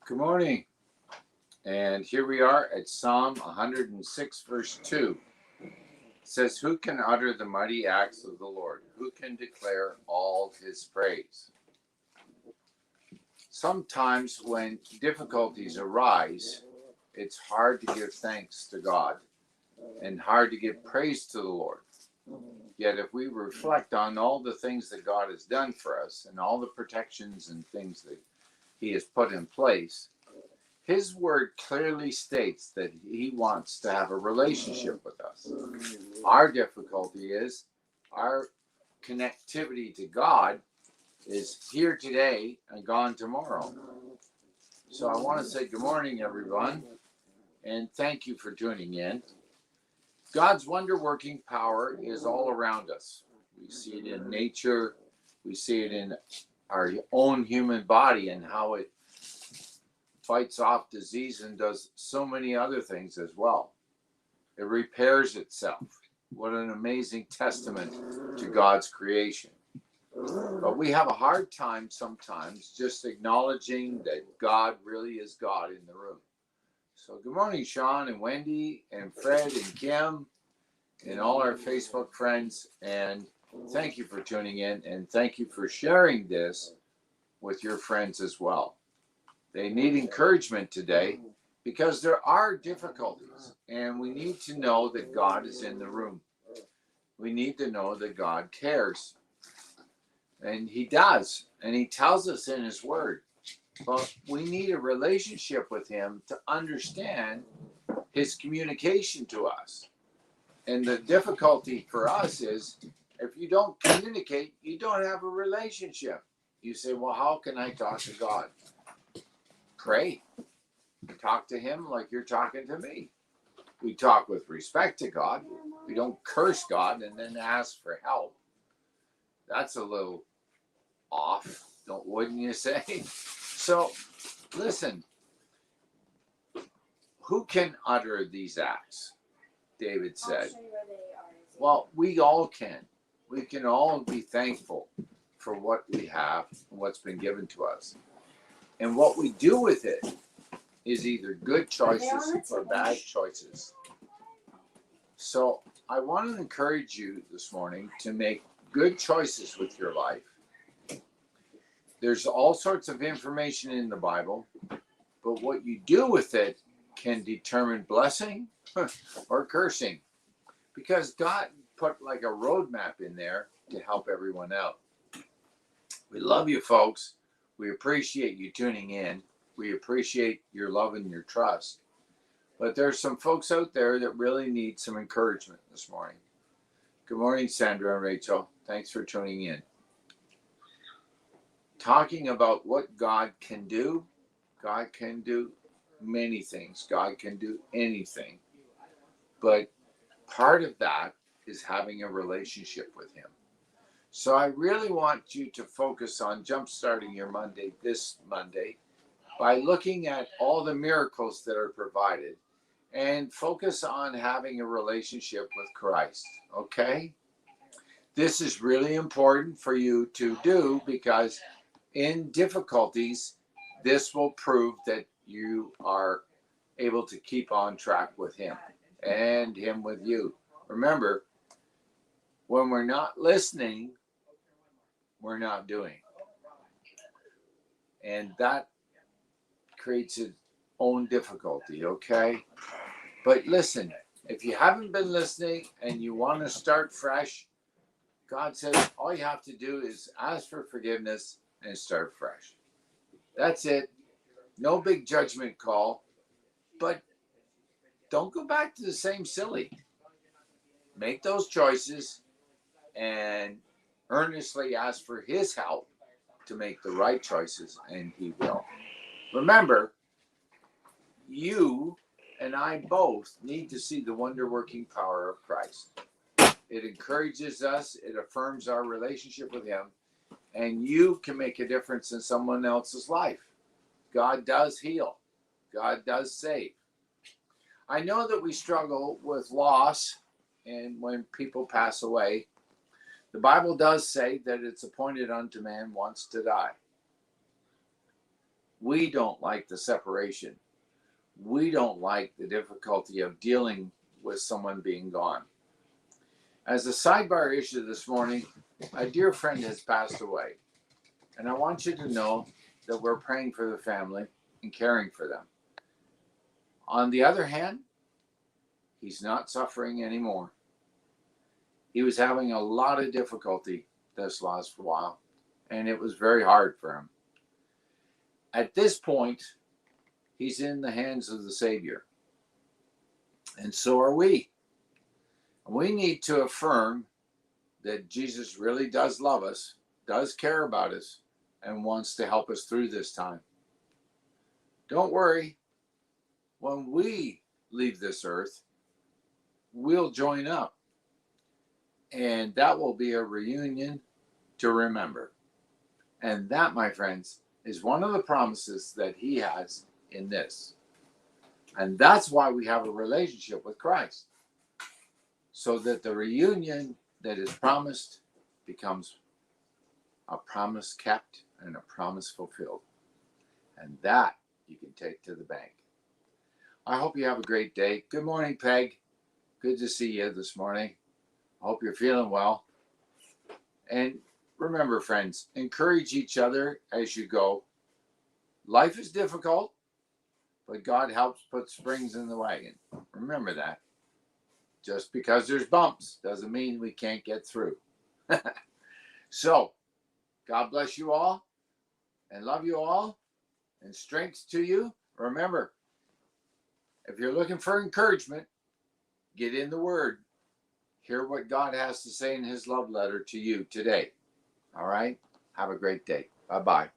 Good morning. And here we are at Psalm 106, verse 2. It says, "Who can utter the mighty acts of the Lord? Who can declare all his praise?" Sometimes when difficulties arise, it's hard to give thanks to God and hard to give praise to the Lord. Yet if we reflect on all the things that God has done for us and all the protections and things that he has put in place, his word clearly states that he wants to have a relationship with us. Our difficulty is our connectivity to God is here today and gone tomorrow. So I want to say good morning, everyone, and thank you for tuning in. God's wonder-working power is all around us. We see it in nature. We see it in our own human body and how it fights off disease and does so many other things as well. It repairs itself. What an amazing testament to God's creation. But we have a hard time sometimes just acknowledging that God really is God in the room. So good morning, Sean and Wendy and Fred and Kim and all our Facebook friends. And thank you for tuning in, and thank you for sharing this with your friends as well. They need encouragement today because there are difficulties, and we need to know that God is in the room. We need to know that God cares, and he does, and he tells us in his word. But we need a relationship with him to understand his communication to us. And the difficulty for us is if you don't communicate, you don't have a relationship. You say, well, how can I talk to God? Pray. Talk to him like you're talking to me. We talk with respect to God. We don't curse God and then ask for help. That's a little off, wouldn't you say? So, listen. Who can utter these acts? David said. Well, we all can. We can all be thankful for what we have and what's been given to us. And what we do with it is either good choices or bad choices. So I want to encourage you this morning to make good choices with your life. There's all sorts of information in the Bible, but what you do with it can determine blessing or cursing, because God put like a roadmap in there to help everyone out. We love you, folks. We appreciate you tuning in. We appreciate your love and your trust. But there's some folks out there that really need some encouragement this morning. Good morning, Sandra and Rachel. Thanks for tuning in. Talking about what God can do. God can do many things. God can do anything. But part of that is having a relationship with him. So I really want you to focus on jumpstarting your Monday this Monday by looking at all the miracles that are provided and focus on having a relationship with Christ, okay? This is really important for you to do because in difficulties, this will prove that you are able to keep on track with him and him with you. Remember, when we're not listening, we're not doing. And that creates its own difficulty, okay? But listen, if you haven't been listening and you want to start fresh, God says all you have to do is ask for forgiveness and start fresh. That's it. No big judgment call, but don't go back to the same silly. Make those choices and earnestly ask for his help to make the right choices, and he will. Remember, you and I both need to see the wonder-working power of Christ. It encourages us, it affirms our relationship with him, and you can make a difference in someone else's life. God does heal. God does save. I know that we struggle with loss, and when people pass away, the Bible does say that it's appointed unto man once to die. We don't like the separation. We don't like the difficulty of dealing with someone being gone. As a sidebar issue this morning, a dear friend has passed away. And I want you to know that we're praying for the family and caring for them. On the other hand, he's not suffering anymore. He was having a lot of difficulty this last while, and it was very hard for him. At this point, he's in the hands of the Savior. And so are we. We need to affirm that Jesus really does love us, does care about us, and wants to help us through this time. Don't worry. When we leave this earth, we'll join up. And that will be a reunion to remember. And that, my friends, is one of the promises that he has in this. And that's why we have a relationship with Christ. So that the reunion that is promised becomes a promise kept and a promise fulfilled. And that you can take to the bank. I hope you have a great day. Good morning, Peg. Good to see you this morning. I hope you're feeling well. And remember, friends, encourage each other as you go. Life is difficult, but God helps put springs in the wagon. Remember that. Just because there's bumps doesn't mean we can't get through. So, God bless you all and love you all and strength to you. Remember, if you're looking for encouragement, get in the Word. Hear what God has to say in his love letter to you today. All right? Have a great day. Bye-bye.